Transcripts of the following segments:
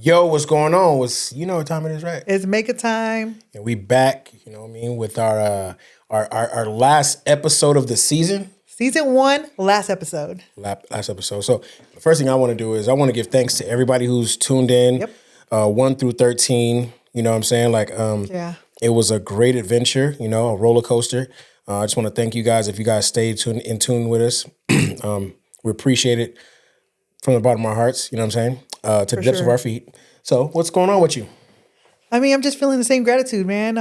Yo, what's going on? You know what time it is, right? It's make a time. And we back, you know what I mean, with our last episode of the season. Season 1, last episode. Last episode. So the first thing I want to do is I want to give thanks to everybody who's tuned in. Yep. 1 through 13. You know what I'm saying? It was a great adventure, you know, a roller coaster. I just want to thank you guys if you guys stayed in tune with us. We appreciate it from the bottom of our hearts, you know what I'm saying? To the depths of our feet. So what's going on with you? I mean, I'm just feeling the same gratitude, man.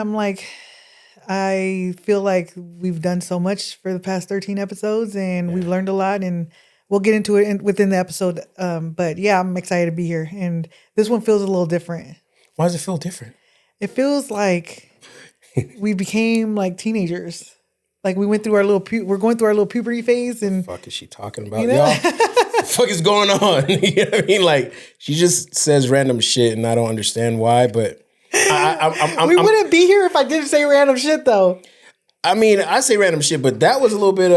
I feel like we've done so much for the past 13 episodes and we've learned a lot, and we'll get into it within the episode. But yeah, I'm excited to be here. And this one feels a little different. Why does it feel different? It feels like we became like teenagers. Like we're going through our little puberty phase. And what the fuck is she talking about, y'all? What the fuck is going on? You know what I mean? Like, she just says random shit and I don't understand why, but we wouldn't be here if I didn't say random shit, though. I mean, I say random shit, but that was a little bit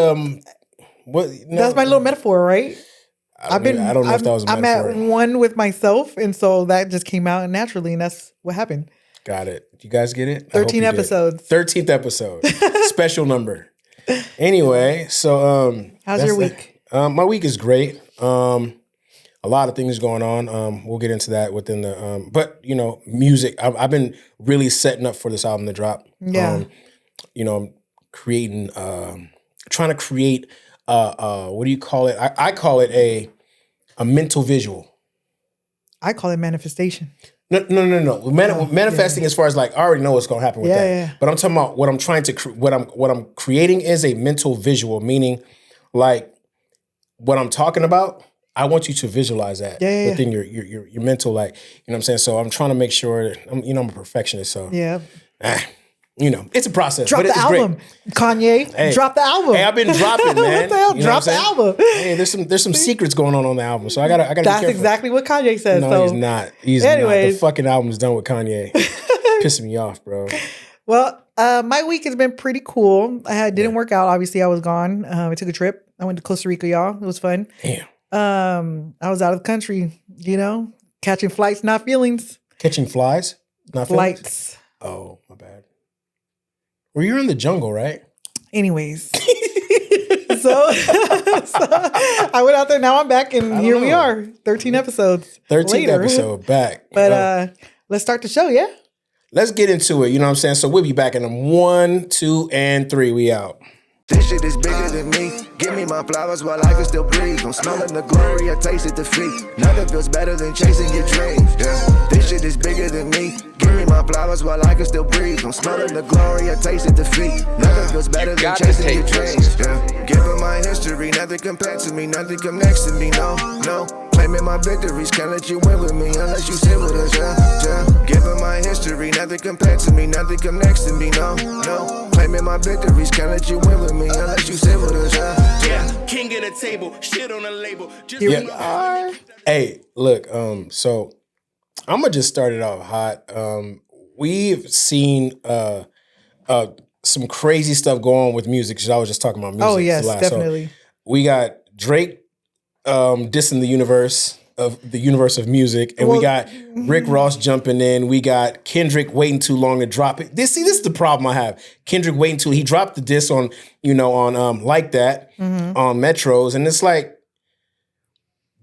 that's my little metaphor, right? I don't know if that was a metaphor. I'm at one with myself, and so that just came out naturally, and that's what happened. Got it. You guys get it? 13 episodes. 13th episode. Special number. Anyway, so how's your week? My week is great. A lot of things going on. We'll get into that within the but you know, music. I've been really setting up for this album to drop. Yeah. You know, I'm creating trying to create what do you call it? I call it a mental visual. I call it manifestation. No. Manifesting as far as like I already know what's going to happen with that. Yeah. But I'm talking about what I'm trying to what I'm creating is a mental visual, meaning like what I'm talking about. I want you to visualize that within your mental, like, you know what I'm saying? So I'm trying to make sure that I'm a perfectionist. So you know, it's a process. Drop the album, great. Kanye. Hey, drop the album. Hey, I've been dropping, man. What the hell? You know drop the album. Hey, there's some secrets going on the album, so I gotta. That's exactly what Kanye says. No, so. He's not. He's not. The fucking album's done with Kanye. Pissing me off, bro. Well, my week has been pretty cool. Didn't work out. Obviously, I was gone. I took a trip. I went to Costa Rica, y'all. It was fun. Damn. I was out of the country. You know, catching flights, not feelings. Catching flies, not feelings. Flights. Oh, my bad. Well, you're in the jungle, right? Anyways. so I went out there. Now I'm back, and here we are. 13 episodes 13th later. episode back. But let's start the show, yeah? Let's get into it. You know what I'm saying? So we'll be back in them 1, 2, and 3. We out. This shit is bigger than me. Give me my flowers while I can still breathe. I'm smelling the glory, I tasted defeat. Nothing feels better than chasing your dreams. Yeah. This shit is bigger than me. Give me my flowers while I can still breathe. I'm smelling the glory, I tasted defeat. Nothing feels better than chasing your dreams. Yeah. Given my history, nothing compared to me, nothing come next to me. No. Claiming my victories, can't let you win with me unless you sit with us. Yeah. Given my history, nothing compared to me, nothing come next to me. No. Claiming my victories, can't let you win with me unless you sit with us. Yeah. King at the table, shit on the label. Here we are. Hey, look, so I'm gonna just start it off hot. We've seen some crazy stuff go on with music, because I was just talking about music. Oh, yes, definitely. So we got Drake dissing the universe of music, and we got Rick Ross jumping in. We got Kendrick waiting too long to drop it. This is the problem I have. Kendrick waiting too. He dropped the diss on Like That on Metros, and it's like,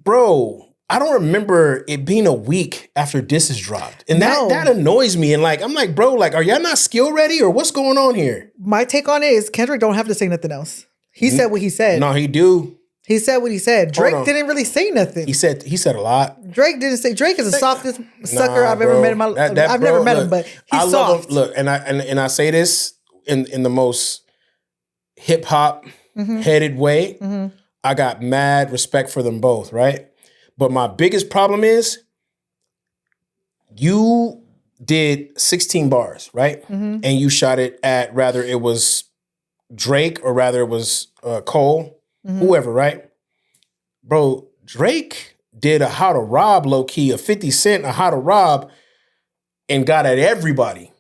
bro, I don't remember it being a week after diss is dropped, and that annoys me. And like, I'm like, bro, like, are y'all not skill ready, or what's going on here? My take on it is Kendrick don't have to say nothing else. He said what he said. No, he do. He said what he said. Drake didn't really say nothing. He said a lot. Drake didn't say. Drake is the softest sucker I've ever met in my life. I've never met him, but he's soft. Love him. Look, and I say this in the most hip hop headed way. I got mad respect for them both, right? But my biggest problem is you did 16 bars, right? And you shot it at rather it was Drake or rather it was Cole. Whoever, right? Bro, Drake did a How to Rob low-key, a 50 Cent, a How to Rob, and got at everybody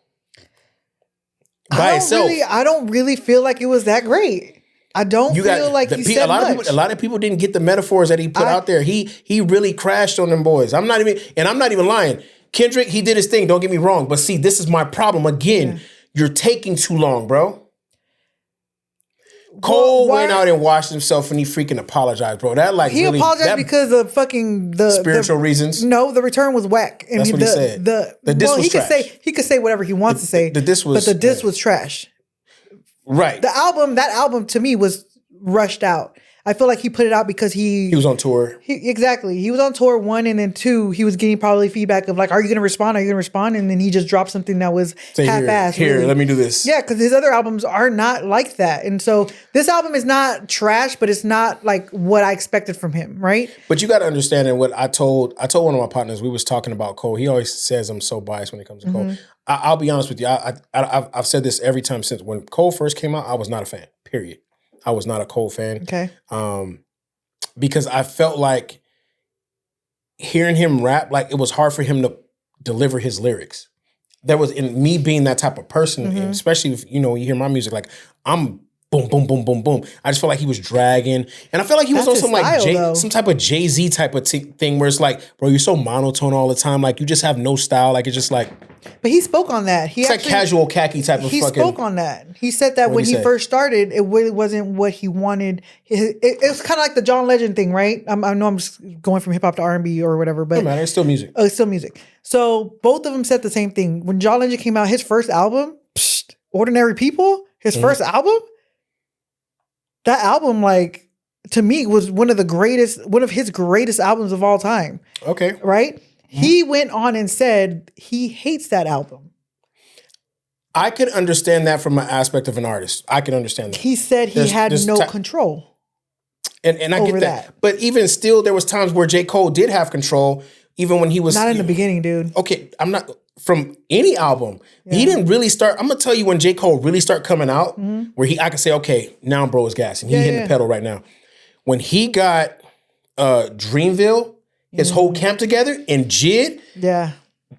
by itself. I don't really feel like it was that great. I don't feel like he said much. A lot of people didn't get the metaphors that he put out there. He really crashed on them boys. I'm not even lying. Kendrick, he did his thing. Don't get me wrong. But see, this is my problem. Again, you're taking too long, bro. Cole went out and washed himself and he freaking apologized, bro. He apologized because of fucking the spiritual reasons. No, the return was whack. That's what he said. The diss was trash. He could say whatever he wants to say. The diss was trash. Right. That album to me was rushed out. I feel like he put it out because he was on tour. Exactly. He was on tour, 1, and then 2, he was getting probably feedback of like, are you going to respond? Are you going to respond? And then he just dropped something that was half-assed. Here, really. Let me do this. Yeah, because his other albums are not like that. And so this album is not trash, but it's not like what I expected from him, right? But you got to understand, and what I told one of my partners, we was talking about Cole. He always says I'm so biased when it comes to Cole. I'll be honest with you. I've said this every time since when Cole first came out, I was not a fan, period. I was not a Cole fan. Okay. Because I felt like hearing him rap, like it was hard for him to deliver his lyrics. There was, in me being that type of person, and especially if, you hear my music, like I'm boom, boom, boom, boom, boom. I just felt like he was dragging. And I felt like he was on some type of Jay-Z type of thing where it's like, bro, you're so monotone all the time. Like you just have no style. Like it's just like. But he spoke on that. It's like casual khaki type of He spoke on that. He said that when he first started, it really wasn't what he wanted. It was kind of like the John Legend thing, right? I know I'm just going from hip hop to R&B or whatever, but no matter. It's still music. Oh, it's still music. So both of them said the same thing. When John Legend came out, his first album, Ordinary People, his first album, that album, like, to me, was one of his greatest albums of all time. Okay. Right? He went on and said he hates that album. I could understand that from an aspect of an artist. I can understand that. He said he had no control. And I get that. But even still, there was times where J. Cole did have control, even when he was... Not in the beginning, dude. Okay, I'm not... From any album, he didn't really start... I'm going to tell you when J. Cole really started coming out, where I could say, okay, now bro is gassing. He hitting the pedal right now. When he got Dreamville... his whole camp together and Jid,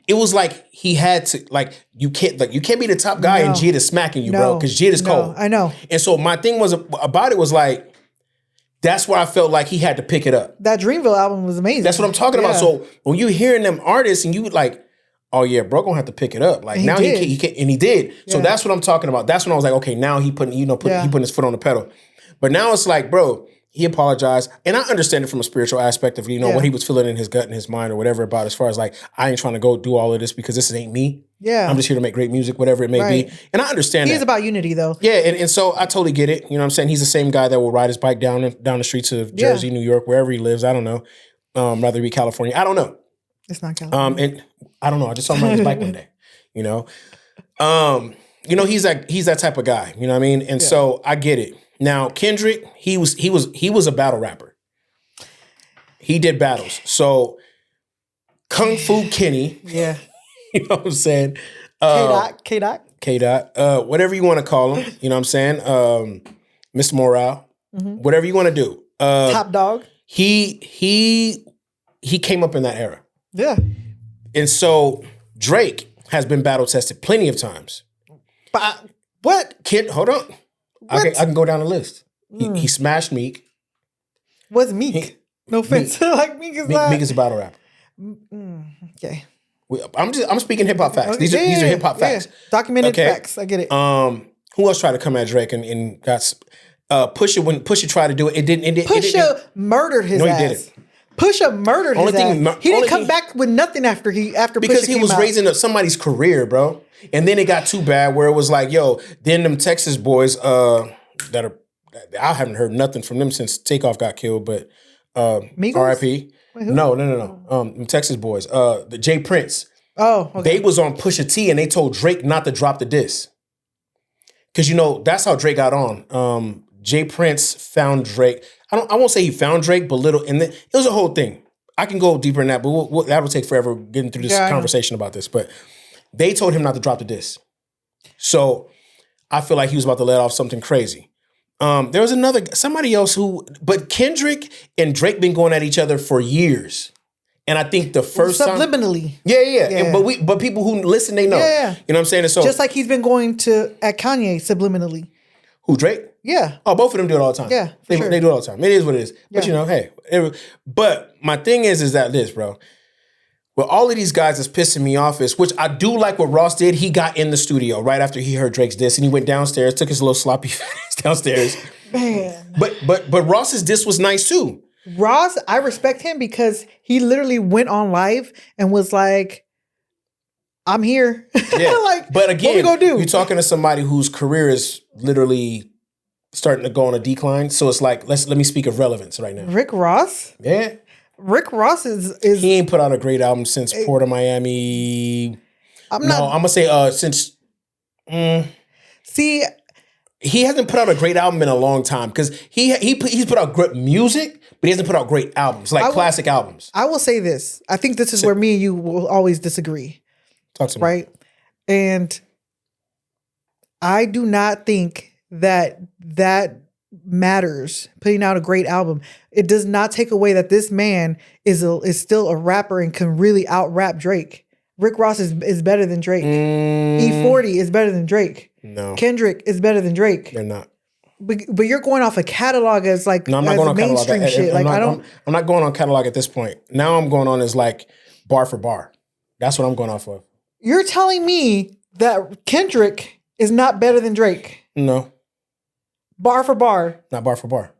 it was like he had to, like, you can't be the top guy and Jid is smacking you, bro, because Jid is cold. I know. And so my thing was about it was like, that's where I felt like he had to pick it up. That Dreamville album was amazing. That's what I'm talking about. So when you hearing them artists and you like, oh yeah, bro, gonna have to pick it up. Like now he can, and he did. So that's what I'm talking about. That's when I was like, okay, now he putting he putting his foot on the pedal. But now it's like, bro, he apologized. And I understand it from a spiritual aspect of, what he was feeling in his gut and his mind or whatever about as far as like, I ain't trying to go do all of this because this ain't me. Yeah. I'm just here to make great music, whatever it may be. And I understand He's about unity though. Yeah. And so I totally get it. You know what I'm saying? He's the same guy that will ride his bike down the streets of Jersey, New York, wherever he lives. I don't know. Rather be California. I don't know. It's not California. And I don't know. I just saw him on his bike one day, he's that type of guy, you know what I mean? And so I get it. Now, Kendrick, he was a battle rapper. He did battles. So Kung Fu Kenny. Yeah. You know what I'm saying? K-Dot. Whatever you want to call him. You know what I'm saying? Mr. Morale. Whatever you want to do. Top Dog. He came up in that era. Yeah. And so Drake has been battle tested plenty of times. But what? Kid, hold on. I can go down the list. He smashed Meek. What's Meek? No offense. Like Meek is not... Meek is a battle rapper. Okay. I'm speaking hip hop facts. These are hip hop facts. Documented facts. I get it. Who else tried to come at Drake and got Pusha when Pusha tried to do it? It didn't. Pusha murdered his ass. He didn't. Pusha murdered his ass. He didn't come back with nothing after because Pusha he was raising up somebody's career, bro. And then it got too bad where it was like, yo, then them Texas boys I haven't heard nothing from them since Takeoff got killed, but R.I.P. No. Them Texas boys, the Jay Prince. Oh, okay. They was on Pusha T and they told Drake not to drop the diss. Because that's how Drake got on. Jay Prince found Drake. I won't say he found Drake, but it was a whole thing. I can go deeper in that, but that will take forever getting through this conversation about this. But they told him not to drop the diss. So I feel like he was about to let off something crazy. There was somebody else but Kendrick and Drake been going at each other for years. And I think the first subliminally. time. Yeah. But people who listen, they know. Yeah. You know what I'm saying? And so, just like he's been going at Kanye subliminally. Who, Drake? Yeah. Oh, both of them do it all the time. Yeah, They do it all the time. It is what it is. But Yeah. hey. But my thing is that this, bro. With all of these guys that's pissing me off is, which I do like what Ross did. He got in the studio right after he heard Drake's diss, and he went downstairs, took his little sloppy ass downstairs. Man. But Ross's diss was nice too. Ross, I respect him because he literally went on live and was like, I'm here. Yeah. Like, but again, what we gonna do? You're talking to somebody whose career is literally starting to go on a decline. So it's like, let me speak of relevance right now. Rick Ross? Yeah. Rick Ross is he ain't put out a great album since Port of Miami. I'm gonna say since see, he hasn't put out a great album in a long time because he's put out great music, but he hasn't put out great albums, like classic albums. I will say this. I think this is where me and you will always disagree. Talk to me. Right? And I do not think that matters, putting out a great album. It does not take away that this man is still a rapper and can really out rap Drake. Rick Ross is better than Drake. E40 is better than Drake. No. Kendrick is better than Drake. They're not. But you're going off a catalog as like no, I'm not going on mainstream catalog. shit. I'm not going on catalog at this point. Now I'm going on as like bar for bar. That's what I'm going off of. You're telling me that Kendrick is not better than Drake? No. Bar for bar. Not bar for bar.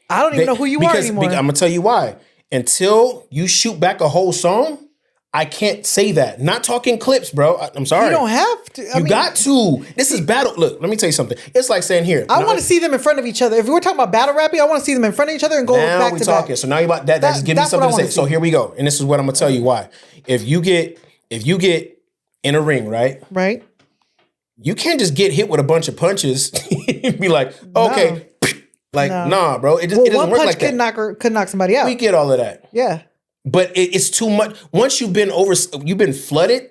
I don't even know who you are anymore. I'm going to tell you why. Until you shoot back a whole song, I can't say that. Not talking clips, bro. I'm sorry. You don't have to. You got to. This is battle. Look, let me tell you something. It's like saying here. I want to see them in front of each other. If we're talking about battle rapping, I want to see them in front of each other and go back to back. So now you're about that just give me something to say. So here we go. And this is what I'm going to tell you why. If you get in a ring, right? Right. You can't just get hit with a bunch of punches and be like, okay. No. Like, nah, bro. It doesn't work like that. Could knock somebody out. We get all of that. Yeah. But it's too much. Once you've been flooded,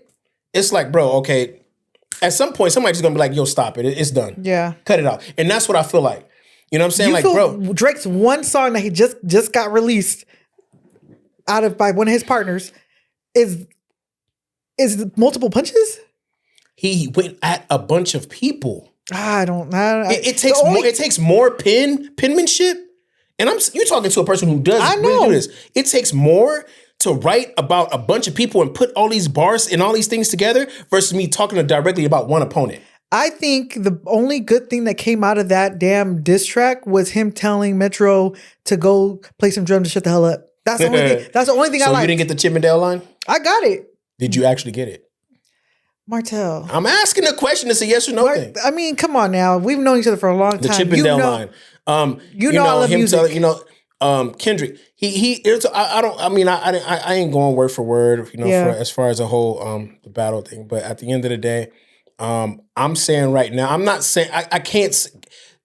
it's like, bro, okay. At some point, somebody's just gonna be like, yo, stop it. It's done. Yeah. Cut it out. And that's what I feel like. You know what I'm saying? Bro. Drake's one song that he just got released by one of his partners is multiple punches? He went at a bunch of people. It takes more penmanship. And you're talking to a person who does really do this. It takes more to write about a bunch of people and put all these bars and all these things together versus me talking directly about one opponent. I think the only good thing that came out of that damn diss track was him telling Metro to go play some drums to shut the hell up. That's the only thing. That's the only thing I like. So you didn't get the Chippendale line? I got it. Did you actually get it? Martell. I'm asking a question. It's a yes or no thing. I mean, come on now. We've known each other for a long time. The Chippendale line. I love him music. Kendrick. I ain't going word for word, for as far as the whole the battle thing. But at the end of the day, I'm saying right now, I'm not saying I can't.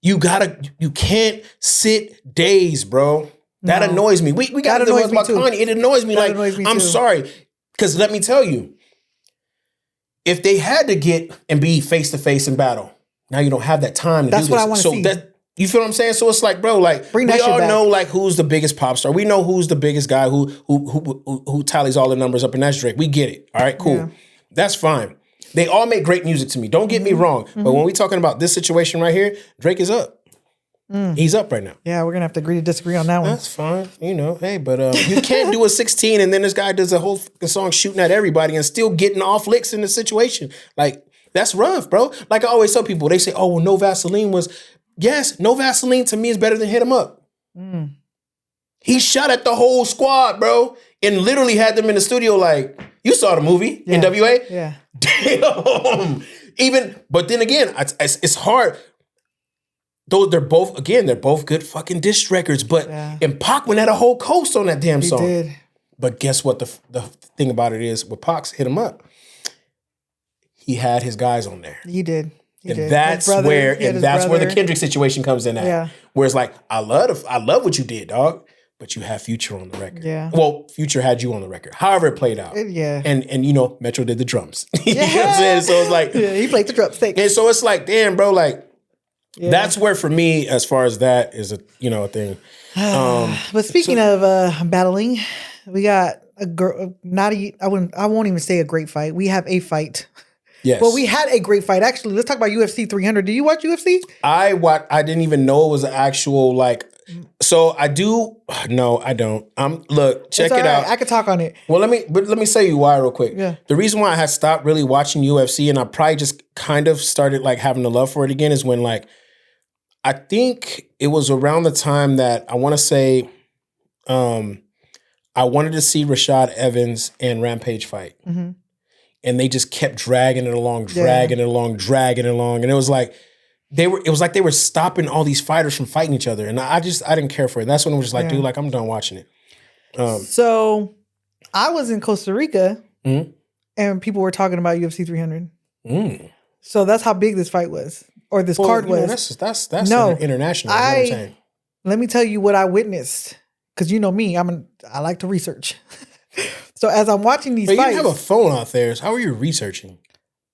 You can't sit days, bro. That annoys me. We got to know about Kanye. It annoys me. I'm sorry, because let me tell you. If they had to get and be face to face in battle, now you don't have that time to do this. That's what I want to see. You feel what I'm saying? So it's like, bro, like we all know like who's the biggest pop star. We know who's the biggest guy who tallies all the numbers up, and that's Drake. We get it. All right, cool. Yeah. That's fine. They all make great music to me. Don't get me wrong. Mm-hmm. But when we're talking about this situation right here, Drake is up. He's up right now. Yeah, we're gonna have to agree to disagree on that one. That's fine. Hey, but you can't do a 16 and then this guy does a whole song shooting at everybody and still getting off licks in the situation. Like, that's rough, bro. Like I always tell people, they say, oh, well, No Vaseline was... Yes, No Vaseline to me is better than Hit 'Em Up. He shot at the whole squad, bro, and literally had them in the studio like, you saw the movie, NWA? Yeah. Damn. But then again, it's hard... Though they're both good fucking diss records. But and Pac went at a whole coast on that damn song. He did. But guess what? The thing about it is, with Pac's Hit 'Em Up, he had his guys on there. He did. That's where the Kendrick situation comes in at. Yeah. Where it's like, I love what you did, dog. But you have Future on the record. Yeah. Well, Future had you on the record. However it played out. And Metro did the drums. You know what I'm saying? So it's like he played the drumstick. And so it's like, damn, bro, like. Yeah. That's where, for me, as far as that is a thing. But speaking of battling, we got a girl. I won't even say a great fight. We have a fight Yes. Well, we had a great fight. Actually, let's talk about UFC 300. Do you watch UFC? I didn't even know it was an actual like. So I do. No, I don't. Look, check it out. I could talk on it. Well, let me say you why real quick. Yeah. The reason why I had stopped really watching UFC and I probably just kind of started like having the love for it again is when like I think it was around the time that I want to say I wanted to see Rashad Evans and Rampage fight. Mm-hmm. And they just kept dragging it along, and it was like they were stopping all these fighters from fighting each other, and I didn't care for it. That's when it was just like, dude, like I'm done watching it. So I was in Costa Rica, and people were talking about UFC 300. So that's how big this fight was, or this card was. That's international. Let me tell you what I witnessed, because you know me, I like to research. So as I'm watching these fights, you have a phone out there. So how are you researching?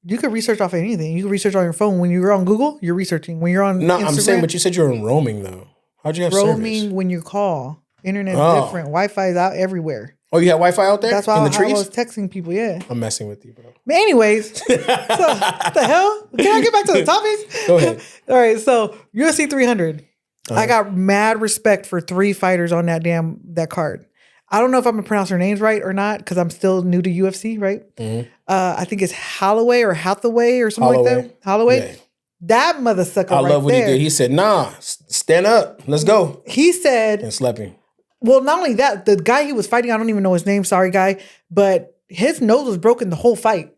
You can research off of anything. You can research on your phone. When you're on Google, you're researching. When you're on Instagram, I'm saying, but you said you're in roaming though. How'd you have roaming service? When you call? Internet's different. Wi-Fi is out everywhere. Oh, you have Wi-Fi out there? That's why in the trees? I was texting people. Yeah, I'm messing with you, bro. But anyways, so, what the hell? Can I get back to the topic? Go ahead. All right, so UFC 300. I got mad respect for 3 fighters on that card. I don't know if I'm gonna pronounce their names right or not because I'm still new to UFC, right? Mm-hmm. I think it's Hathaway or something like that. Holloway. Yeah. That mother sucker. I love what he did. He said, "Nah, stand up, let's go." He said, and slept him. Well, not only that, the guy he was fighting, I don't even know his name. Sorry, guy, but his nose was broken the whole fight,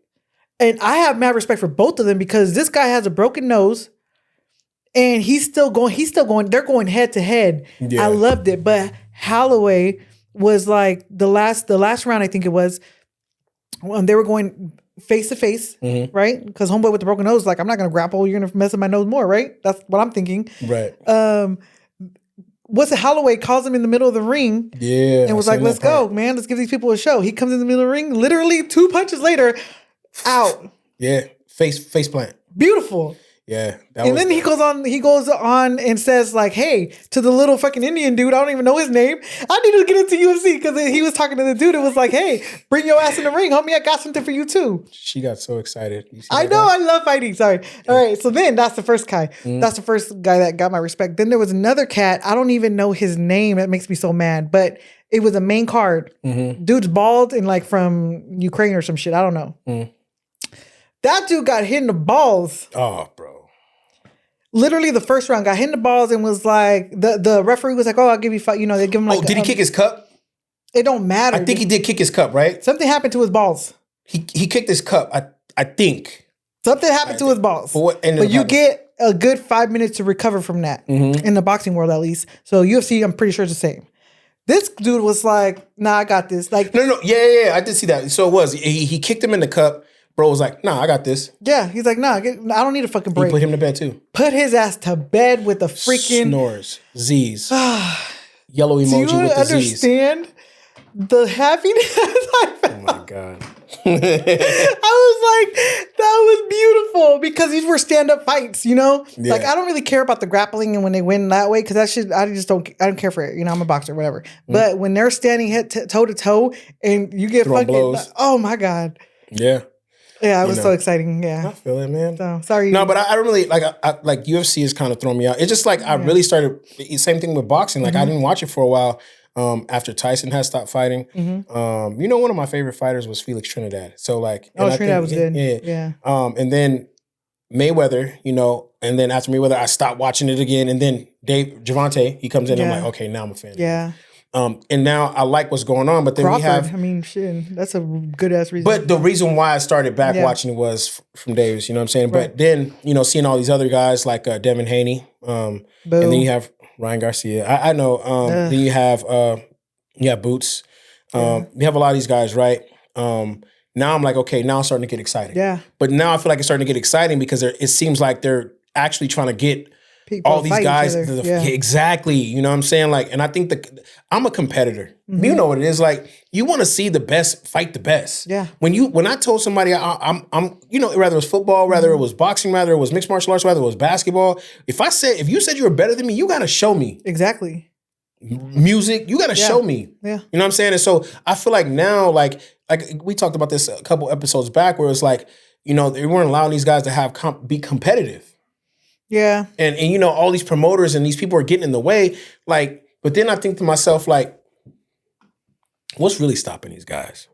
and I have mad respect for both of them because this guy has a broken nose, and he's still going. They're going head to head. Yeah. I loved it, but Holloway was like the last round, I think it was, they were going face to face, right? Because homeboy with the broken nose, like, I'm not going to grapple. You're going to mess up my nose more, right? That's what I'm thinking. Right. What's it? Holloway calls him in the middle of the ring. Yeah. And was like, let's go, man. Let's give these people a show. He comes in the middle of the ring, literally 2 punches later, out. Yeah. Face plant. Beautiful. Yeah. And then he goes on and says like, hey, to the little fucking Indian dude, I don't even know his name. I need to get into UFC because he was talking to the dude. It was like, hey, bring your ass in the ring, homie. I got something for you too. She got so excited. I know. I love fighting. Sorry. All right. So then that's the first guy. That's the first guy that got my respect. Then there was another cat. I don't even know his name. It makes me so mad. But it was a main card. Dude's bald and like from Ukraine or some shit. I don't know. That dude got hit in the balls. Oh, bro. Literally the first round got hit in the balls and was like, the referee was like, oh, I'll give you fight. You know, they give him like. Oh, did he kick his cup? It don't matter. I think he did kick his cup, right? Something happened to his balls. He kicked his cup, I think. Something happened to his balls. But you get a good 5 minutes to recover from that in the boxing world, at least. So UFC, I'm pretty sure it's the same. This dude was like, nah, I got this. Like, no. Yeah. I did see that. So it was. He kicked him in the cup. Bro was like, nah, I got this. Yeah, he's like, nah, I don't need a fucking break. He put him to bed too. Put his ass to bed with the freaking... Snores. Z's. Yellow emoji with the Z's. Do you understand the happiness I felt? Oh my God. I was like, that was beautiful because these were stand-up fights, you know? Yeah. Like, I don't really care about the grappling and when they win that way because that shit, I don't care for it. You know, I'm a boxer, whatever. But when they're standing toe to toe and you get throwing fucking... blows. Oh my God. Yeah. Yeah, it was so exciting. Yeah, I feel it, man. So sorry. No, but I don't really like. I like UFC is kind of throwing me out. It's just like I really started. Same thing with boxing. Like I didn't watch it for a while after Tyson had stopped fighting. You know, one of my favorite fighters was Felix Trinidad. So like, Trinidad was good. Yeah. And then Mayweather. You know, and then after Mayweather, I stopped watching it again. And then Javante, he comes in. And I'm like, okay, now I'm a fan. Yeah. And now I like what's going on, but then Crawford, we have. I mean, shit, that's a good ass reason. But the reason why I started back watching it was from Davis. You know what I'm saying? Right. But then seeing all these other guys like Devin Haney, and then you have Ryan Garcia. I know. Then you have Boots. You have a lot of these guys, right? Now I'm like, okay, now I'm starting to get excited. Yeah. But now I feel like it's starting to get exciting because it seems like they're actually trying to get. People all these guys, exactly. You know what I'm saying? Like, and I think I'm a competitor. You know what it is. Like, you want to see the best fight the best. Yeah. When I told somebody I'm whether it was football, whether it was boxing, whether it was mixed martial arts, whether it was basketball. If you said you were better than me, you got to show me. Exactly. Music, you got to show me. Yeah. You know what I'm saying? And so I feel like now, like we talked about this a couple episodes back, where it's like, you know, they weren't allowing these guys to have be competitive. Yeah. And you know, all these promoters and these people are getting in the way. Like, but then I think to myself, like, what's really stopping these guys?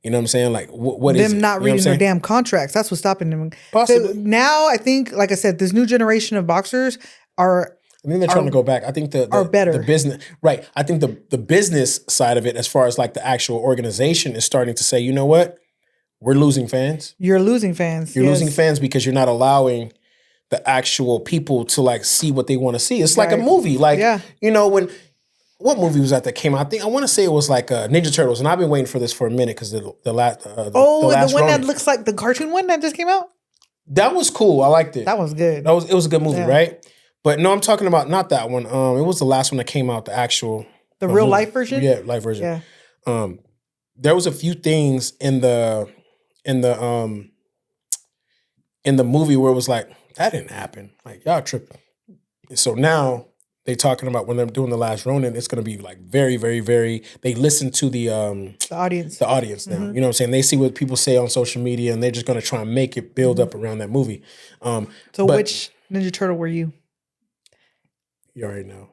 You know what I'm saying? Like, what is it? Them not You know reading their damn contracts. That's what's stopping them. Possibly. So now I think, like I said, this new generation of boxers are. I think they're trying to go back. I think are better. The business, right? I think the business side of it, as far as like the actual organization, is starting to say, you know what, we're losing fans. You're losing fans. You're losing fans because you're not allowing the actual people to like see what they want to see. It's like a movie. Like, you know, what movie was that came out? I want to say it was like Ninja Turtles, and I've been waiting for this for a minute because the last the last one Ronin. that looks like the cartoon one that just came out. That was cool. I liked it. That was good. It was a good movie, right? But no, I'm talking about not that one. It was the last one that came out, the actual real life version. Yeah, life version. Yeah. There was a few things in the movie where it was like, that didn't happen. Like, y'all tripping. So now they talking about when they're doing the last Ronin, it's going to be like very, very, very. They listen to the audience. The audience now. You know what I'm saying? They see what people say on social media, and they're just going to try and make it build up around that movie. So which Ninja Turtle were you? You already know.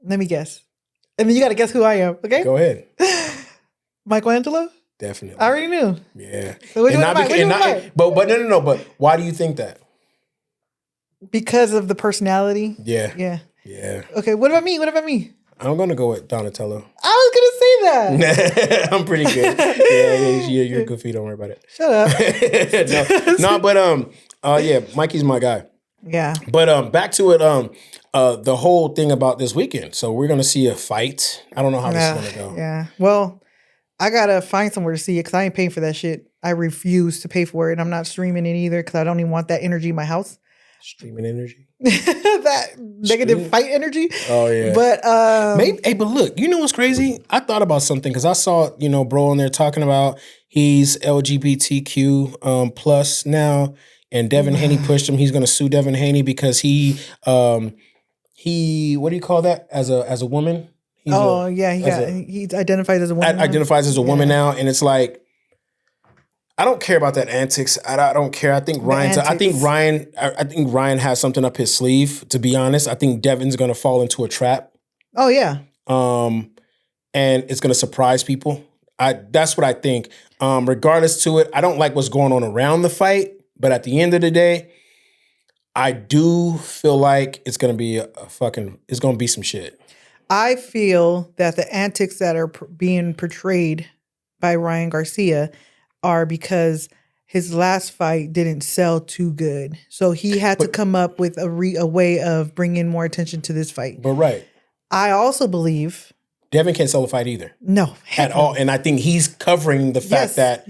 Let me guess. And then you got to guess who I am, okay? Go ahead. Michelangelo? Definitely. I already knew. Yeah. So which one am I? But no. But why do you think that? Because of the personality? Yeah. Yeah. Yeah. Okay, what about me? I'm going to go with Donatello. I was going to say that. I'm pretty good. Yeah, you're a good feet. Don't worry about it. Shut up. no, but yeah, Mikey's my guy. Yeah. But back to it, the whole thing about this weekend. So we're gonna see a fight. I don't know how this is gonna go. Yeah. Well, I gotta find somewhere to see it because I ain't paying for that shit. I refuse to pay for it. I'm not streaming it either because I don't even want that energy in my house. Streaming energy? That negative fight energy? Oh, yeah. But but look, you know what's crazy? I thought about something because I saw, you know, bro on there talking about he's LGBTQ plus now. And Devin Haney pushed him. He's going to sue Devin Haney because he what do you call that as a woman? He identifies as a woman. Identifies as a woman now, and it's like I don't care about that antics. I don't care. I think Ryan has something up his sleeve. To be honest, I think Devin's going to fall into a trap. Oh yeah. And it's going to surprise people. That's what I think. Regardless to it, I don't like what's going on around the fight. But at the end of the day, I do feel like it's going to be it's going to be some shit. I feel that the antics that are being portrayed by Ryan Garcia are because his last fight didn't sell too good. So he had to come up with a way of bringing more attention to this fight. But right. I also believe Devin can't sell the fight either. No. At all. And I think he's covering the fact that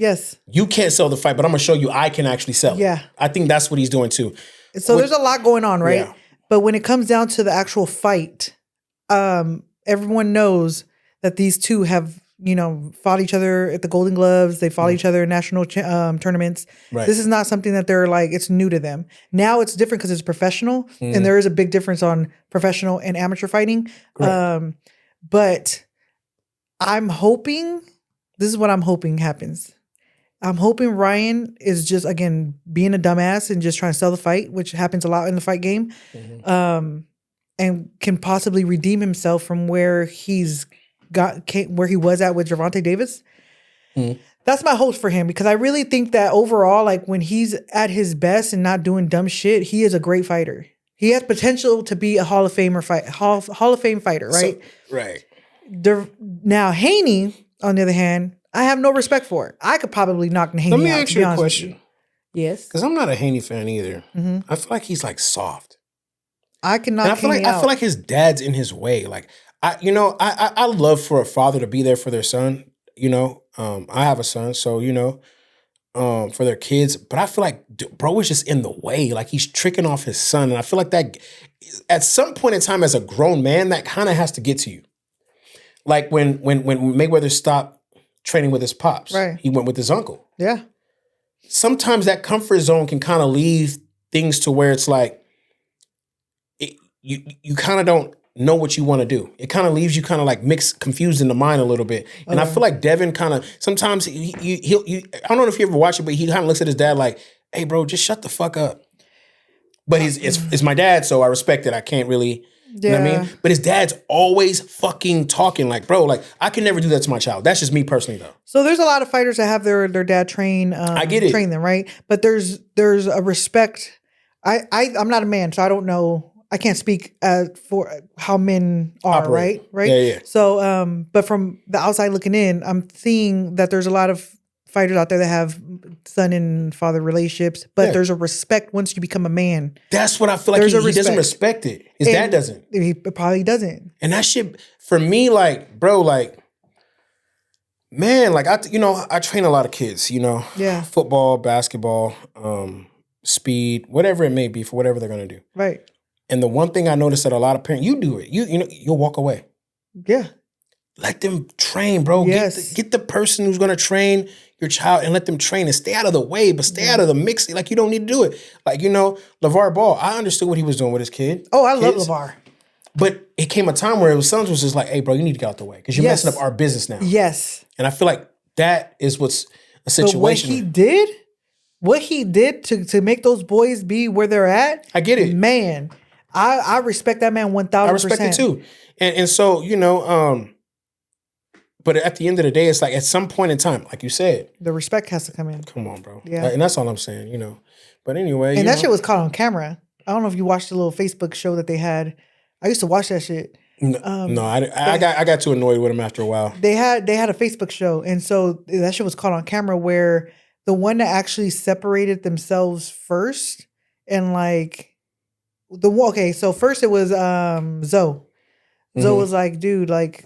you can't sell the fight, but I'm going to show you I can actually sell it. Yeah. I think that's what he's doing too. So there's a lot going on, right? Yeah. But when it comes down to the actual fight, everyone knows that these two have, you know, fought each other at the Golden Gloves. They fought each other in national tournaments. Right. This is not something that they're like, it's new to them. Now it's different because it's professional. And there is a big difference on professional and amateur fighting. But I'm hoping, this is what I'm hoping happens. I'm hoping Ryan is just, again, being a dumbass and just trying to sell the fight, which happens a lot in the fight game, and can possibly redeem himself from where where he was at with Gervonta Davis. That's my hope for him because I really think that overall, like when he's at his best and not doing dumb shit, he is a great fighter. He has potential to be a Hall of Fame fighter, right? So, right. Now, Haney, on the other hand, I have no respect for it. I could probably knock Haney out. Let me ask you a question. Yes. Because I'm not a Haney fan either. I feel like he's like soft. I can knock Haney out. I feel like his dad's in his way. Like, I love for a father to be there for their son. You know, I have a son, so, you know, for their kids. But I feel like bro is just in the way. Like he's tricking off his son. And I feel like that at some point in time as a grown man, that kind of has to get to you. Like when Mayweather stopped training with his pops, right? He went with his uncle. Yeah. Sometimes that comfort zone can kind of leave things to where it's like you kind of don't know what you want to do. It kind of leaves you kind of like confused in the mind a little bit. And I feel like Devin kind of sometimes he I don't know if you ever watch it, but he kind of looks at his dad like, hey, bro, just shut the fuck up. But it's my dad, so I respect it. I can't really, you know what I mean? But his dad's always fucking talking like, bro, like I can never do that to my child. That's just me personally, though. So there's a lot of fighters that have their dad train. I get it. Train them, right? But there's a respect. I'm not a man, so I don't know. I can't speak for how men are, Operate. right? Yeah. So, but from the outside looking in, I'm seeing that there's a lot of fighters out there that have son and father relationships, but there's a respect once you become a man. That's what I feel like he doesn't respect it. His dad doesn't. He probably doesn't. And that shit, for me, like, bro, like, man, like, I train a lot of kids, you know? Yeah. Football, basketball, speed, whatever it may be for whatever they're going to do. Right. And the one thing I noticed that a lot of parents, you do it. You know, you'll walk away. Yeah. Let them train, bro. Yes. Get the person who's going to train your child and let them train and stay out of the way, but stay out of the mix. Like, you don't need to do it. Like, you know, LeVar Ball, I understood what he was doing with his kid. Oh, I love LeVar. But it came a time where was just like, hey, bro, you need to get out the way because you're messing up our business now. Yes. And I feel like that is what's a situation. But what he did to make those boys be where they're at. I get it. Man, I respect that man 1,000%. I respect it too. And so, you know, but at the end of the day, it's like at some point in time, like you said, the respect has to come in. Come on, bro. Yeah. And that's all I'm saying, you know. But anyway. And that shit was caught on camera. I don't know if you watched the little Facebook show that they had. I used to watch that shit. I got too annoyed with him after a while. They had a Facebook show. And so that shit was caught on camera where the one that actually separated themselves first and like so first it was Zoe. Zoe was like, dude, like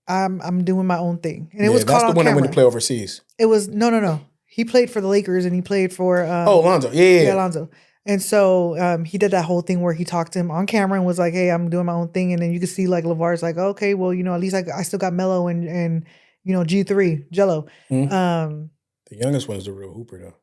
I'm doing my own thing. And it was caught on camera. That's the one that went to play overseas. It was no. He played for the Lakers and he played for Lonzo. Yeah, Lonzo. And so he did that whole thing where he talked to him on camera and was like, hey, I'm doing my own thing. And then you could see like LeVar's like, okay, well, you know, at least I still got Melo and you know, G3, Jello. The youngest one is the real hooper though.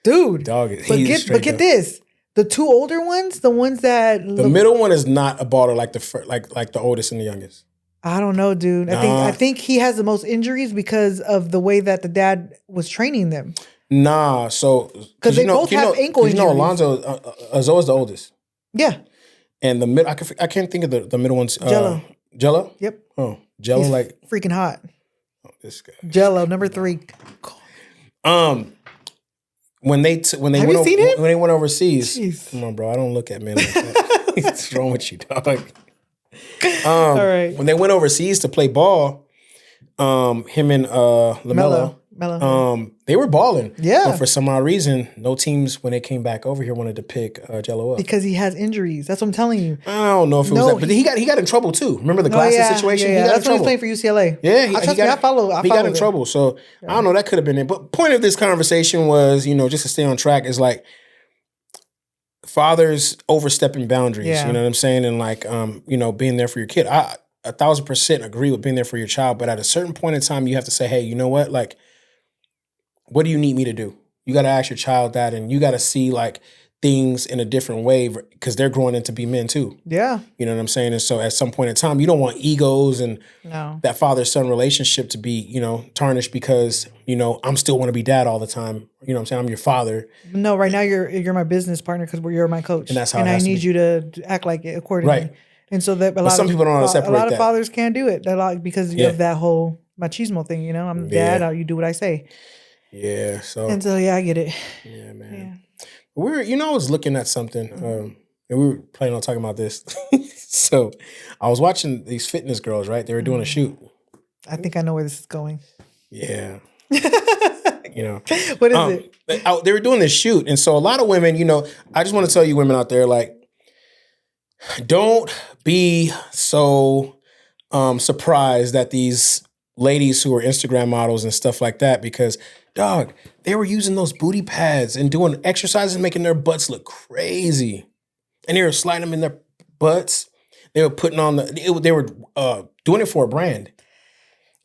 Dude. Dog, but get this. The two older ones, the ones that the middle one is not a baller like the oldest and the youngest. I don't know, dude. I think he has the most injuries because of the way that the dad was training them. Nah, so because they both have ankle injuries. You know, Alonzo Zoe's the oldest. Yeah. And the middle, I can't think of the middle one's Jello. Jello. Yep. Oh, Jello, he's like freaking hot. Oh, this guy. Jello, number 3. When they when they went overseas, Jeez. Come on, bro, I don't look at men like that. What's wrong with you, dog? All right. When they went overseas to play ball, him and LaMelo, they were balling. Yeah. But for some odd reason, no teams when they came back over here wanted to pick Jello up because he has injuries. That's what I'm telling you. I don't know if it was that, but he got in trouble too. Remember the glasses situation? Yeah, he got that's in when trouble. He was playing for UCLA. Yeah, I he got in trouble. So I don't know. That could have been it. But point of this conversation was, you know, just to stay on track, is like fathers overstepping boundaries. Yeah. You know what I'm saying? And like, you know, being there for your kid. I 1,000% agree with being there for your child. But at a certain point in time, you have to say, hey, you know what? Like, what do you need me to do? You got to ask your child that, and you got to see like things in a different way because they're growing into be men too. Yeah. You know what I'm saying? And so at some point in time, you don't want egos and that father-son relationship to be, you know, tarnished because, you know, I'm still want to be dad all the time. You know what I'm saying? I'm your father. No, right now you're my business partner because you're my coach. And that's how I need you to act like it accordingly. Right. And so that some people don't know how to separate that. A lot of fathers can't do it because of that whole machismo thing, you know? I'm dad, you do what I say. Yeah. So I get it. Yeah, man. Yeah. I was looking at something, and we were planning on talking about this. So I was watching these fitness girls, right? They were doing a shoot. I think I know where this is going. Yeah. You know. What is it? They were doing this shoot. And so a lot of women, you know, I just want to tell you women out there, like, don't be so surprised that these ladies who are Instagram models and stuff like that, because dog, they were using those booty pads and doing exercises, making their butts look crazy. And they were sliding them in their butts. They were putting on they were doing it for a brand.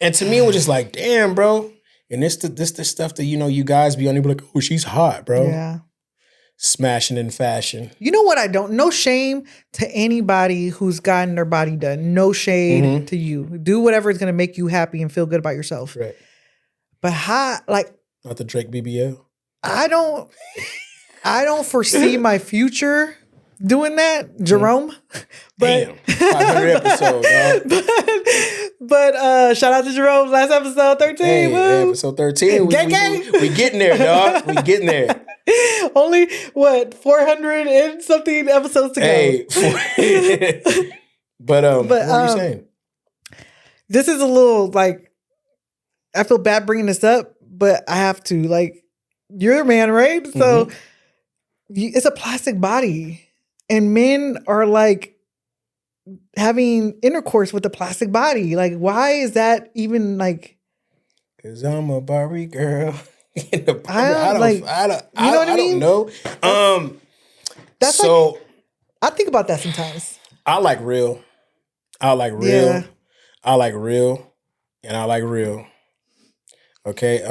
And to me, it was just like, damn, bro. And this the stuff that, you know, you guys be on, like, oh, she's hot, bro. Yeah. Smashing in fashion. You know what? No shame to anybody who's gotten their body done. No shade to you. Do whatever is going to make you happy and feel good about yourself. Right. But not the Drake BBL. I don't foresee my future doing that, Jerome. But, damn, 500 episode, dog. But shout out to Jerome, last episode 13. Hey, episode 13. We getting there, dog. We getting there. Only what 400 and something episodes to go. Hey, but what were you saying? This is a little like I feel bad bringing this up, but I have to. Like, you're a man, right? So it's a plastic body, and men are like having intercourse with a plastic body. Like, why is that even like? Because I'm a Barbie girl. I don't know. That's so like, I think about that sometimes. I like real. I like real. Yeah. I like real, and I like real. Okay.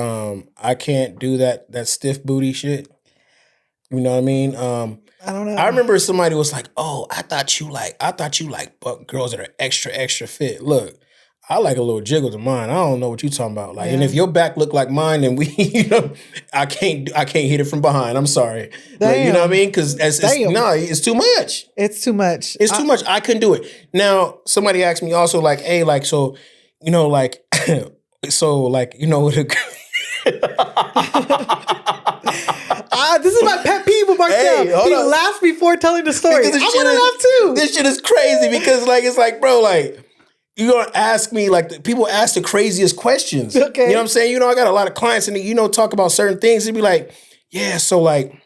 I can't do that stiff booty shit. You know what I mean? I don't know. I remember somebody was like, "Oh, I thought you like girls that are extra fit." Look, I like a little jiggle to mine. I don't know what you're talking about. Like, and if your back look like mine, then I can't hit it from behind. I'm sorry. Like, you know what I mean? Because it's too much. It's too much. It's too much. I couldn't do it. Now, somebody asked me also, like, hey, like, so, like, so, like, this is my pet peeve with Marcel. He laughs before telling the story. I want to laugh too. This shit is crazy because, like, it's like, bro, like, you're going to ask me, like, people ask the craziest questions. Okay. You know what I'm saying? I got a lot of clients and, talk about certain things. They'd be like, yeah, so, like,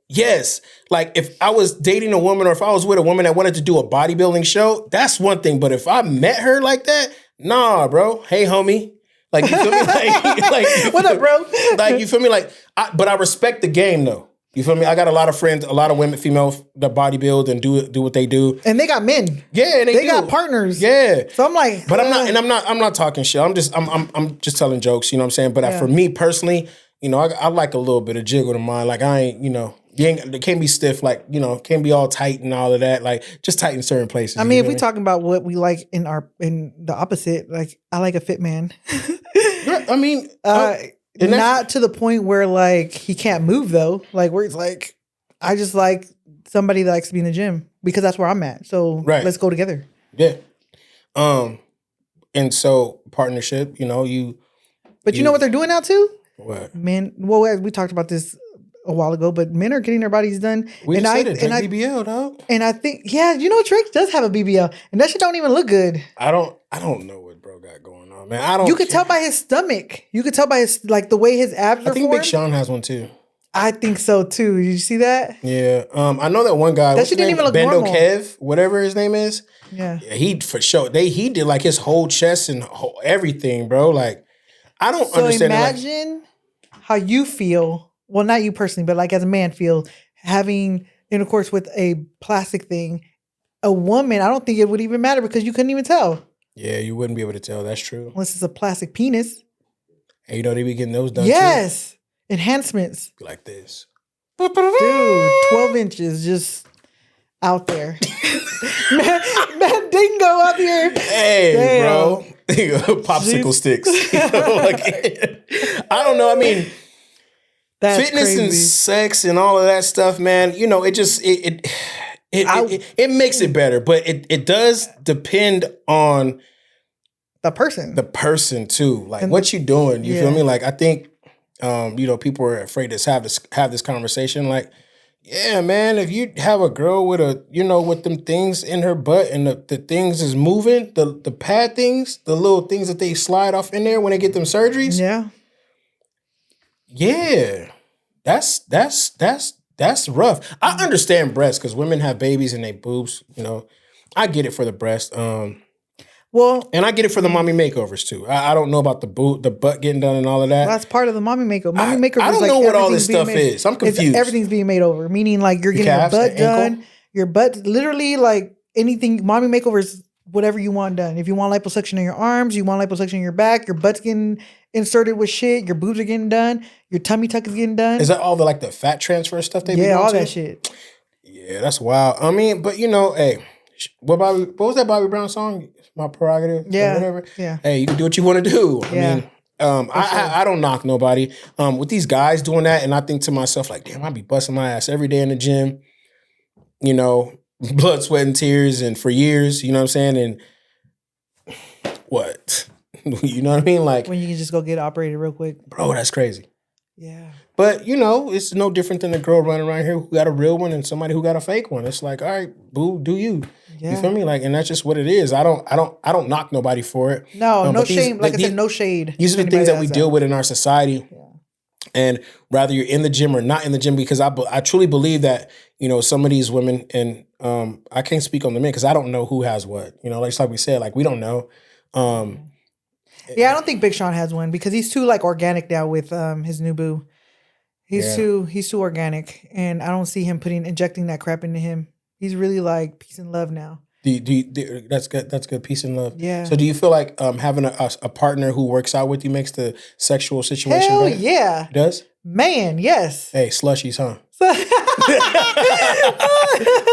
yes. Like, if I was dating a woman or if I was with a woman that wanted to do a bodybuilding show, that's one thing. But if I met her like that, nah, bro. Hey, homie. Like, you feel me? Like what up, bro? Like, you feel me? Like, but I respect the game, though. You feel me? I got a lot of friends, a lot of women, females that bodybuild and do what they do. And they got men. Yeah, and they got partners. Yeah. So I'm like, but I'm not talking shit. I'm just telling jokes, you know what I'm saying? But for me personally, I like a little bit of jiggle to mine. Like, I ain't, it can't be stiff, like, can't be all tight and all of that. Like, just tight in certain places. I mean, if we talking about what we like in the opposite, like, I like a fit man. I mean, not to the point where, like, he can't move, though. Like, where it's like, I just like somebody that likes to be in the gym because that's where I'm at. So let's go together. Yeah. And so partnership, But you know what they're doing now too? What? Men. Well, we talked about this a while ago, but men are getting their bodies done. We just said it. Drake BBL, dog. And I think, Drake does have a BBL, and that shit don't even look good. I don't know what bro got going on, man. You could tell by his stomach. You could tell by his, like, the way his abs are. I think formed. Big Sean has one too. I think so too. Did you see that? Yeah. I know that one guy. That shit didn't even look Bendo normal. Kev, whatever his name is. Yeah. He for sure. He did like his whole chest and everything, bro. Like, I don't understand. Imagine how you feel. Well, not you personally, but like as a man feel having intercourse with a plastic thing. A woman, I don't think it would even matter because you couldn't even tell. Yeah, you wouldn't be able to tell. That's true. Unless it's a plastic penis. And they be getting those done yes. Too. Enhancements. Like this. Dude, 12 inches just out there. man dingo out here. Hey, damn. Bro. Popsicle sticks. I don't know. I mean, that's fitness crazy. And sex and all of that stuff, man, it just it makes it better, but it does depend on the person too. Like, and what you doing, you feel me? Like, I think people are afraid to have this conversation. Like, yeah, man, if you have a girl with with them things in her butt and the things is moving, the pad things, the little things that they slide off in there when they get them surgeries. Yeah. Yeah, that's rough. I understand breasts because women have babies and they boobs. I get it for the breast. Well, and I get it for the mommy makeovers too. I don't know about the butt getting done and all of that. Well, that's part of the mommy makeover. I don't know what all this stuff is. I'm confused. Everything's being made over, meaning like you're getting your butt done. Your butt, literally, like anything. Mommy makeovers, whatever you want done. If you want liposuction in your arms, you want liposuction in your back. Your butt's getting inserted with shit. Your boobs are getting done. Your tummy tuck is getting done. Is that all the fat transfer stuff they be doing? Yeah, all too? that shit. Yeah, that's wild. I mean, but hey, what was that Bobby Brown song? My prerogative. Yeah. Or whatever. Yeah. Hey, you can do what you want to do. I mean, I don't knock nobody. With these guys doing that, and I think to myself, like, damn, I be busting my ass every day in the gym, you know, blood, sweat, and tears, and for years, you know what I'm saying? And what? You know what I mean? Like, when you can just go get operated real quick. Bro, that's crazy. Yeah. But, you know, it's no different than a girl running around here who got a real one and somebody who got a fake one. It's like, all right, boo, do you. Yeah. You feel me? Like, and that's just what it is. I don't knock nobody for it. No, no shame. Like I said, no shade. These are the things that we deal with in our society. Yeah. And whether you're in the gym or not in the gym, because I truly believe that, you know, some of these women, and I can't speak on the men because I don't know who has what. You know, like we said, like we don't know. Yeah, I don't think Big Sean has one because he's too like organic now with his new boo. He's too organic, and I don't see him injecting that crap into him. He's really like peace and love now. That's good. That's good. Peace and love. Yeah. So do you feel like having a partner who works out with you makes the sexual situation Hell better? yeah. It does? Man, yes. Hey, slushies, huh?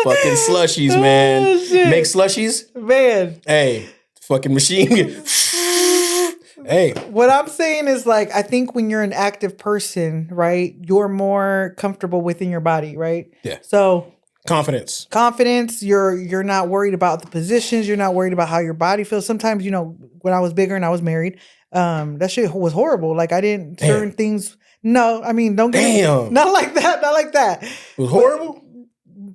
Fucking slushies, man. Oh, make slushies? Man. Hey, fucking machine. Hey. What I'm saying is like, I think when you're an active person, right, you're more comfortable within your body, right? Yeah. So confidence. You're not worried about the positions. You're not worried about how your body feels. Sometimes, you know, when I was bigger and I was married, that shit was horrible. Like I didn't certain things. No, I mean, don't get me, not like that. Not like that. It was horrible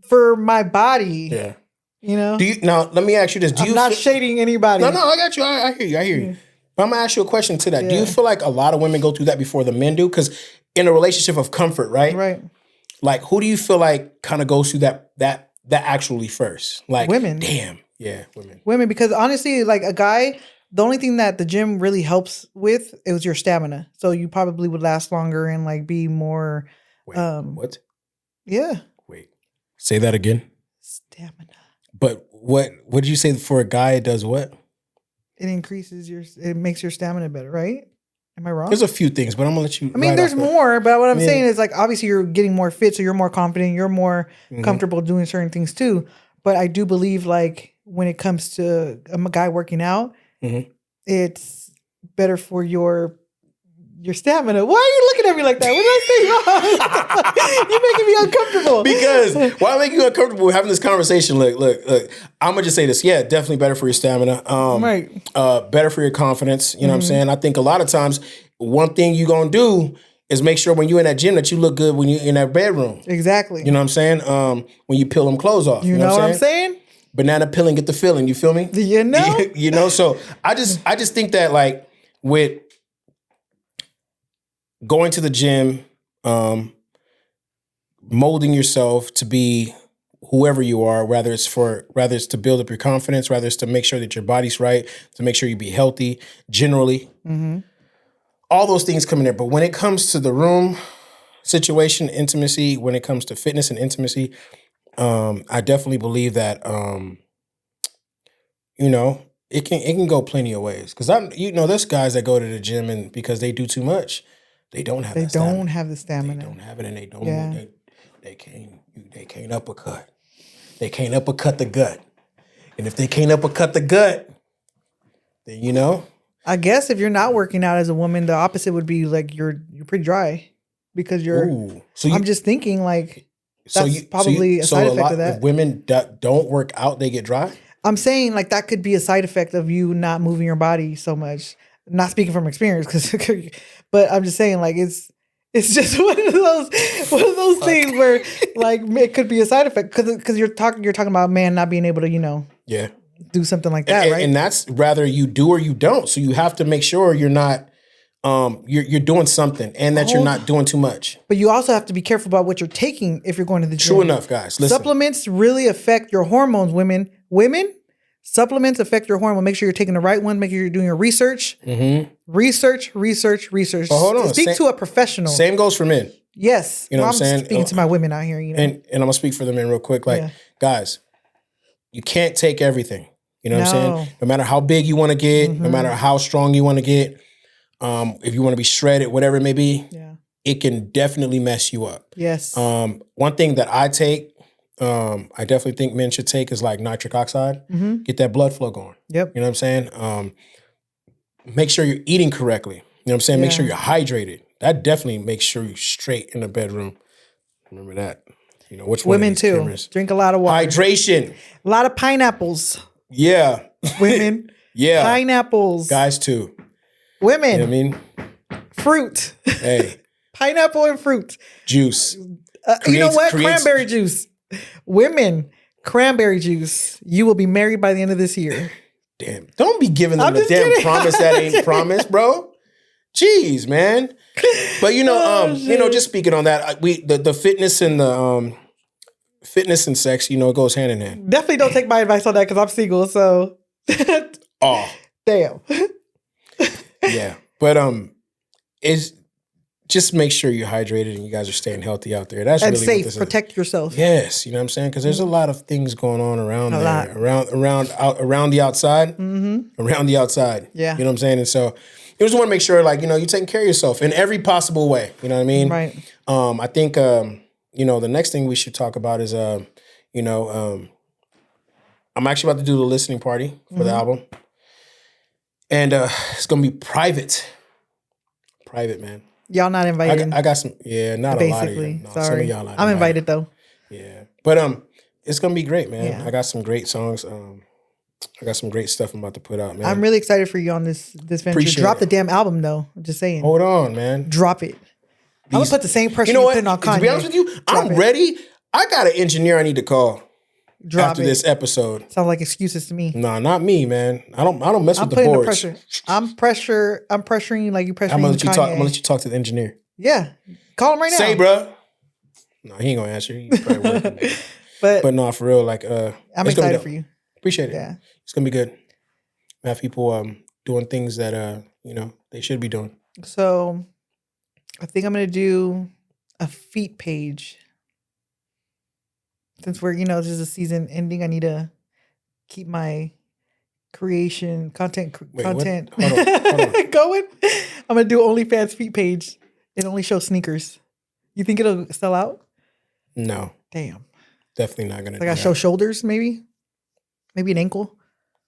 for my body. Yeah. You know. Now let me ask you this. I'm not shading anybody. No, I got you. I hear you. Yeah. But I'm gonna ask you a question to that. Yeah. Do you feel like a lot of women go through that before the men do? Because in a relationship of comfort, right? Right. Like, who do you feel like kind of goes through that actually first? Like women. Damn. Yeah, women. Women, because honestly, like a guy, the only thing that the gym really helps with is your stamina. So you probably would last longer and like be more. Wait, what? Yeah. Wait. Say that again. Stamina. But what did you say for a guy? It does what? It makes your stamina better, right? Am I wrong? There's a few things, but I'm gonna let you. I mean, there's more, but what I'm saying is like obviously you're getting more fit, so you're more confident, you're more comfortable doing certain things too. But I do believe like when it comes to a guy working out, it's better for your stamina. Why are you looking at me like that? What did I say wrong? You're making me uncomfortable. Because why make you uncomfortable having this conversation? Look. I'm gonna just say this. Yeah, definitely better for your stamina. Right. Better for your confidence. You know what I'm saying? I think a lot of times one thing you gonna do is make sure when you're in that gym that you look good when you're in that bedroom. Exactly. You know what I'm saying? When you peel them clothes off. You know what I'm saying? Banana peel and get the feeling. You feel me? You know? You know. So I just think that like with going to the gym, molding yourself to be whoever you are, whether it's to build up your confidence, whether it's to make sure that your body's right, to make sure you be healthy, generally. All those things come in there. But when it comes to the room situation, intimacy, when it comes to fitness and intimacy, I definitely believe that, you know, it can go plenty of ways. Because there's guys that go to the gym and because they do too much, they don't have the stamina. They don't have it, and they don't. Yeah. They can't uppercut. They can't uppercut the gut. And if they can't uppercut the gut, then you know. I guess if you're not working out as a woman, the opposite would be like you're pretty dry because you're. Ooh. I'm just thinking like that's probably a side effect of that. If women don't work out, they get dry. I'm saying like that could be a side effect of you not moving your body so much. Not speaking from experience, but I'm just saying like it's just one of those things where like it could be a side effect because you're talking about a man not being able to do something like that, right? And that's rather you do or you don't. So you have to make sure you're not you're doing something and that you're not doing too much. But you also have to be careful about what you're taking if you're going to the gym. True enough, guys. Listen. Supplements really affect your hormones, women. Supplements affect your hormone. Make sure you're taking the right one. Make sure you're doing your research. Research. But hold on. Speak to a professional. Same goes for men. Yes. You know what I'm saying? Speaking to my women out here, you know. And I'm going to speak for the men real quick. Like, guys, you can't take everything. You know what I'm saying? No matter how big you want to get, no matter how strong you want to get, if you want to be shredded, whatever it may be, it can definitely mess you up. Yes. One thing that I take, I definitely think men should take is like nitric oxide. Get that blood flow going. Yep. You know what I'm saying? Make sure you're eating correctly. what I'm saying? Make sure you're hydrated. That definitely makes sure you're straight in the bedroom. Remember that. You know, which one Women too. Cameras? Drink a lot of water. Hydration. A lot of pineapples. Yeah. Women. Yeah. Pineapples. Guys too. Women. You know what I mean? Fruit. Hey. Pineapple and fruit. Juice. You know what? Cranberry juice. Women. Cranberry juice. You will be married by the end of this year. Damn. Don't be giving them the damn promise that ain't promised, bro. Jeez, man. But you know, just speaking on that, the fitness and the fitness and sex, you know, it goes hand in hand. Definitely don't take my advice on that because I'm single. So, oh, damn. Yeah, but is just make sure you're hydrated and you guys are staying healthy out there. That's and really safe. What this Protect yourself. Yes, you know what I'm saying, because there's a lot of things going on around a there, lot. around the outside, around the outside. Yeah, you know what I'm saying, and so. You just want to make sure, like, you know, you're taking care of yourself in every possible way. You know what I mean? Right. I think, you know, the next thing we should talk about is, you know, I'm actually about to do the listening party for the album. And it's going to be private. Private, man. Y'all not invited. I got some, not basically. A lot of you. No, sorry. Some of y'all not I'm invited, though. Yeah. But it's going to be great, man. Yeah. I got some great songs. I got some great stuff I'm about to put out, man. I'm really excited for you on this venture. Appreciate Drop it. the damn album, though. I'm just saying. Hold on, man. Drop it. I'm going to put the same pressure you know you're what? putting on Kanye. To be honest with you, I'm ready. I got an engineer I need to call after this episode. Sounds like excuses to me. No, not me, man. I don't mess with the putting boards. The pressure. I'm pressuring you like you pressuring I'm gonna let you Kanye. talk. I'm gonna let you talk to the engineer. Yeah. Call him right now. Say, bro. No, he ain't gonna answer. He's probably working. but no, for real, like I'm excited for you. Appreciate it. Yeah. It's gonna be good. We have people doing things that you know, they should be doing. So I think I'm gonna do a feet page. Since we're, this is a season ending, I need to keep my content Hold on. going. I'm gonna do OnlyFans feet page. It only shows sneakers. You think it'll sell out? No. Damn. Definitely not gonna. Like I show shoulders, maybe an ankle.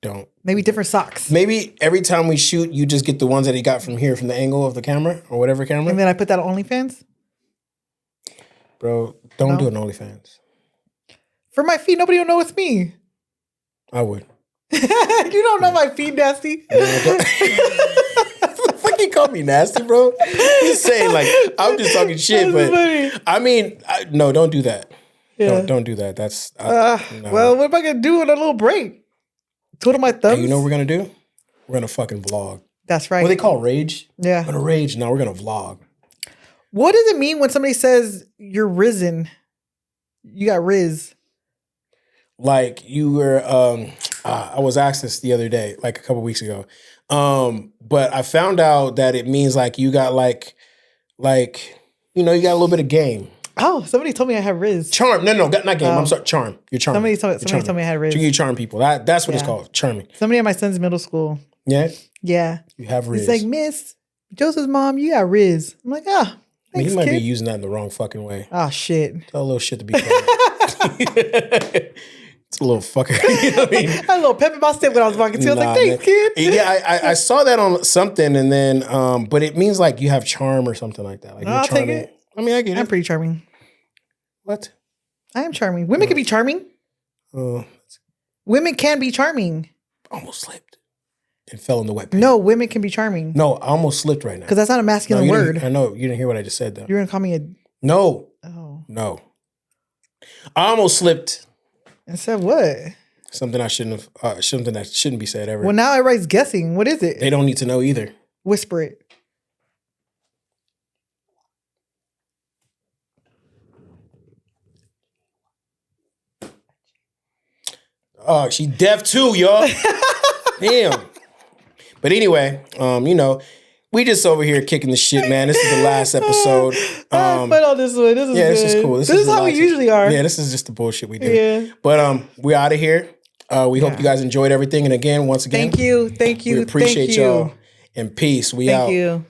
Don't. Maybe different socks. Maybe every time we shoot, you just get the ones that he got from here, from the angle of the camera or whatever camera. And then I put that on OnlyFans? Bro, don't do an OnlyFans. For my feet, nobody will know it's me. I would. You don't know my feet, nasty. Fucking call me nasty, bro. Just saying, like, I'm just talking shit, but funny. I mean, no, don't do that. Yeah. Don't do that. That's no. Well, what am I gonna do in a little break? Twiddle my thumbs. Hey, you know what we're gonna do? We're gonna fucking vlog. That's right. What they call rage? Yeah. We're gonna rage. Now we're gonna vlog. What does it mean when somebody says you're risen? You got riz. Like you were. I was asked this the other day, like a couple weeks ago. But I found out that it means like you got like you got a little bit of game. Oh, somebody told me I have riz. Charm. No, not game. I'm sorry. Charm. You're charming. Somebody told me I had riz. You charm people. That's what it's called. Charming. Somebody at my son's middle school. Yeah? Yeah. You have riz. He's like, Miss Joseph's mom, you got riz. I'm like, thanks, he might kid. be using that in the wrong fucking way. Oh, shit. Tell a little shit to be quiet. It's a little fucker. You know what I mean? I had a little pep in my step when I was walking to. I was like, thanks, kid. Yeah, I saw that on something, and then, but it means like you have charm or something like that. Like I'll take it. I mean, I get it. I'm pretty charming. What? I am charming. Women can be charming. Women can be charming. Almost slipped and fell in the wet paint. No, women can be charming. No, I almost slipped right now. Because that's not a masculine word. I know. You didn't hear what I just said, though. You're going to call me a... No. Oh. No. I almost slipped. And said what? Something I shouldn't have, something that shouldn't be said ever. Well, now everybody's guessing. What is it? They don't need to know either. Whisper it. Oh, she deaf too, y'all. Damn. But anyway, we just over here kicking the shit, man. This is the last episode. But on this one, this is good. This is cool. This is how we usually are. Yeah, this is just the bullshit we do. Yeah. But we're out of here. We hope you guys enjoyed everything. And again, once again, Thank you. we appreciate y'all. And peace. We out. Thank you.